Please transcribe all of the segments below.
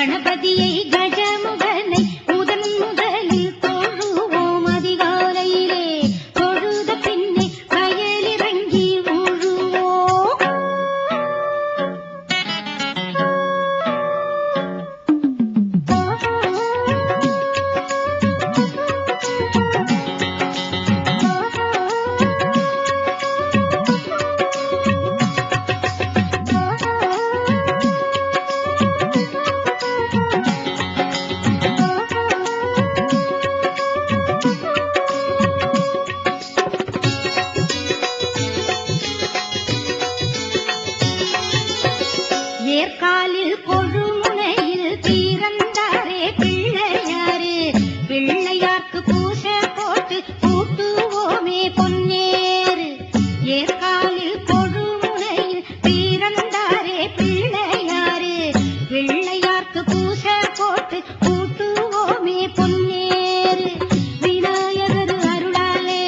கணபதியை கஜமுகனை முதன் முதலில் தொழுவோம் அதிகாலையிலே தொழுத பின்னே வயலிறங்கி ஊழுவோம். ஏற்காலில் கொழுமுனையில் தீரந்தாரே பிள்ளையாரு பிள்ளையார்க்கு பூசை போட்டு கூட்டுவோமே பொன்னேறு. ஏற்காலில் கொழுமுனையில் தீரந்தாரே பிள்ளையாரு பிள்ளையார்க்கு பூசை போட்டு கூட்டுவோமே பொன்னேறு. விநாயகர் அருளாலே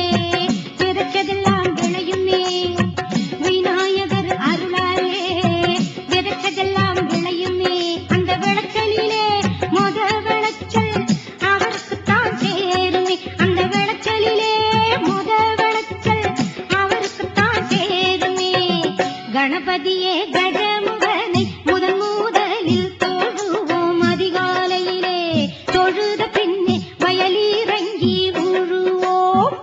விதைச்சதெல்லாம் விளையுமே. விநாயகர் அருளாலே விதைச்சதெல்லாம் விளையுமே. அந்த விளைச்சலிலே மொத விளைச்சல் அவருக்குத்தான் சேருமே. அந்த விளைச்சலிலே மொத விளைச்சல் அவருக்குத்தான் சேருமே. கணபதியே கஜமுகனை முதன் முதலில் தொழுவோம் அதிகாலையிலே தொழுத பின்னே வயலிறங்கி ஊழுவோம்.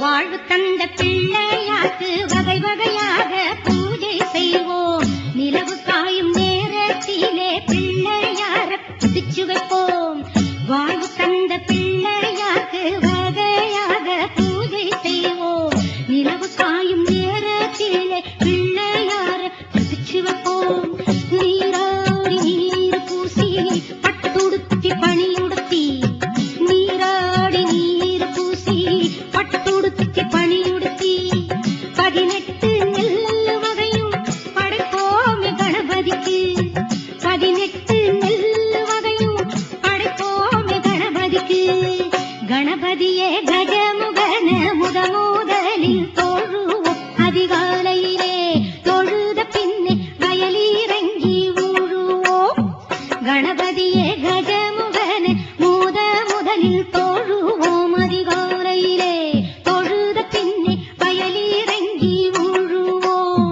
வாழ்வு தந்த பிள்ளையாக்கு வகை வகையாக பூஜை செய்வோம். நிலவு காயும் நேரத்திலே பிள்ளையார பிடிச்சு வைப்போம். வாழ்வு தந்த பிள்ளையாக்கு வகையாக பூஜை செய்வோம். நிலவு காயும் நேரத்திலே பிள்ளையார பிடிச்சு வைப்போம். நீராடி நீர் பூசி பட்டுடுத்தி பணியுடுத்தி நீராடி நீர் பூசி பட்டுடுத்தி பணியுடுத்தி 18 நெல் வகையும் படைப்போமே கணபதிக்கு. 18 நெல் வகையும் படைப்போமே கணபதிக்கு. கணபதியே கஜமுகன முதலில் தொழுவோம் அதிகாலையிலே தொழுத பின்னே வயலிறங்கி ஊழுவோம். கணபதியே கஜமுகன முதலில் தொழுவோம் அதிகாலையிலே தொழுத பின்னே வயலிறங்கி ஊழுவோம்.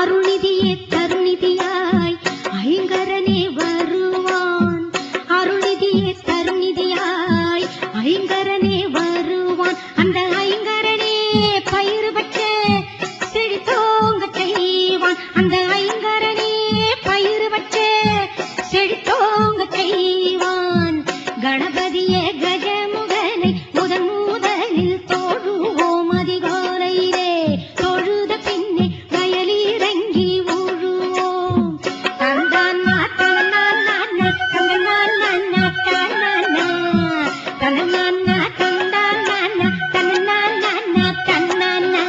அருள்நிதியே தருநிதியாய் ஐங்கரனே வருவான். அருள்நிதியே தருநிதியாய் ஐங்கரனே வருவான். அந்த ஐங்கரனே பயிர் பற்ற செழித்தோங்க செய்வான். அந்த ஐங்கரனே பயிர் பற்ற செழித்தோங்க செய்வான். கணபதியே கஜமுகனை முதன் முதலில் தொழுவோம் அதிகாலையிலே தொழுத பின்னே வயலிறங்கி ஊழுவோம். தந்தான்னா தன்னான்னா தன்னான்னா தன்னான்னா தன்னான்னா தந்தான்னா தன்னான்னா தன்னான்னா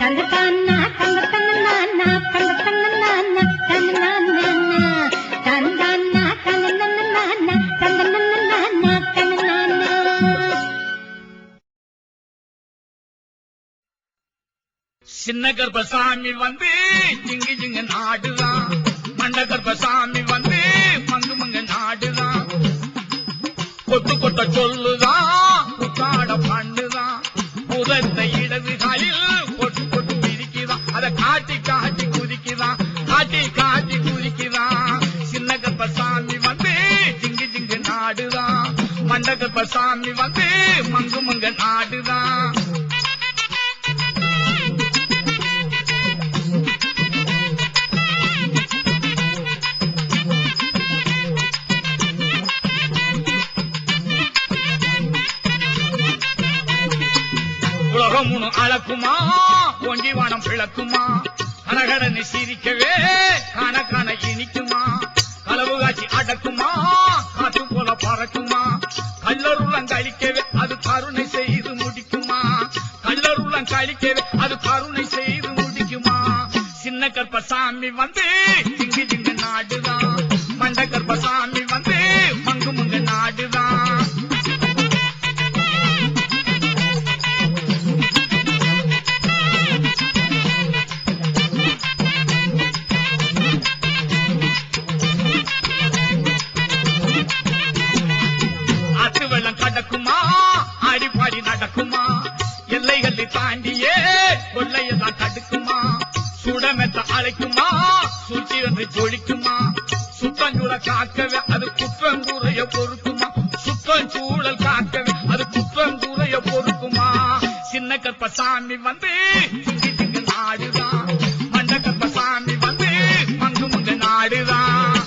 தங்கத்தான்னா தங்கத்தன்னான்னா தங்கத்தன்னான்னா தன்னான்னா தந்தான்னா தன்னான்னா தன்னான்னா தன்னான்னா. சின்ன கர்ப்பசாமி வந்து ஜிங்கு ஜிங்கு நாடுதான். மண்ட கர்ப்பசாமி வந்து மங்கு மங்கு நாடுதான். கொட்டு கொட்ட சொல்லுதான் குத்தாட பண்ணுதான். புதத்தை இடது காலில் கொட்டு கொட்டு பிடிக்குதான். அதை காட்டி காட்டி குதிக்குதான். காட்டி காட்டி குதிக்குதான். சின்ன கர்ப்பசாமி வந்து ஜிங்கு ஜிங்கு நாடுதான். மண்ட கர்ப்பசாமி வந்து மங்கு மங்கு நாடுதான். உலகம் அளக்குமா ஒண்டி வானம் பிளக்குமா கனகடனை சிரிக்கவே காண காண இனிக்குமா களவு காட்சி அடக்குமா காற்று போல பறக்குமா கல்லருள்ளம் கழிக்கவே அது கருணை செய்து முடிக்குமா கல்லருள்ளம் கழிக்கவே அது கருணை செய்து முடிக்குமா சின்ன கற்பசாமி வந்து திங்கு திங்கு நாடுதான் மண்ட கற்பசாமி வந்து மங்கு மங்கு நாடுதான் ஆத்து வெள்ளம் கடக்குமா ஆடிப்பாடி நடக்குமா எல்லைகளை தாண்டியே கொள்ளையெல்லாம் தடுக்குமா சுடமெத்த அழைக்குமா சூழ்ச்சி வந்து ஜொலிக்குமா சுத்தஞ்சூழ காக்கவே அது குற்றம் கூறைய பொறுக்குமா சுத்தஞ்சூழல் காக்கவே அது குற்றம் கூறைய பொறுக்குமா சின்ன கற்பசாமி வந்து திங்கு திங்கு நாடுதான் மண்ட கற்பசாமி வந்து மங்கு மங்கு நாடுதான்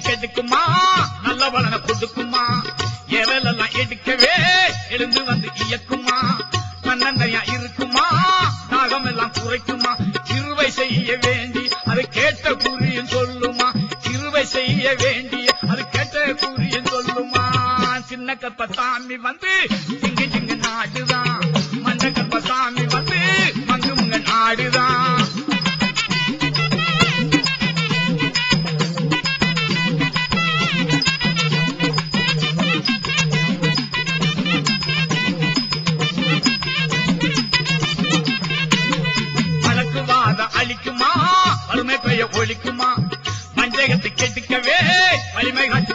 கெடுக்குமா நல்ல பலனை கொடுக்குமா எவலெல்லாம் எடுக்கவே எழுந்து வந்து இயக்குமா கண்ணந்தையா இருக்குமா தாகம் எல்லாம் குறைக்குமா கிருவை செய்ய வேண்டி அது கேட்ட குறியும் சொல்லுமா கிருவை செய்ய வேண்டி அது கேட்ட குறியும் சொல்லுமா சின்ன கற்பசாமி வந்து திங்கு திங்கு நாடுதான் மண்ட கற்பசாமி வந்து மங்கு மங்கு நாடுதான் அழிக்குமா வறுமை பெய்ய ஒழிக்குமா வஞ்சகத்தை கெடுக்கவே வலிமை காட்டு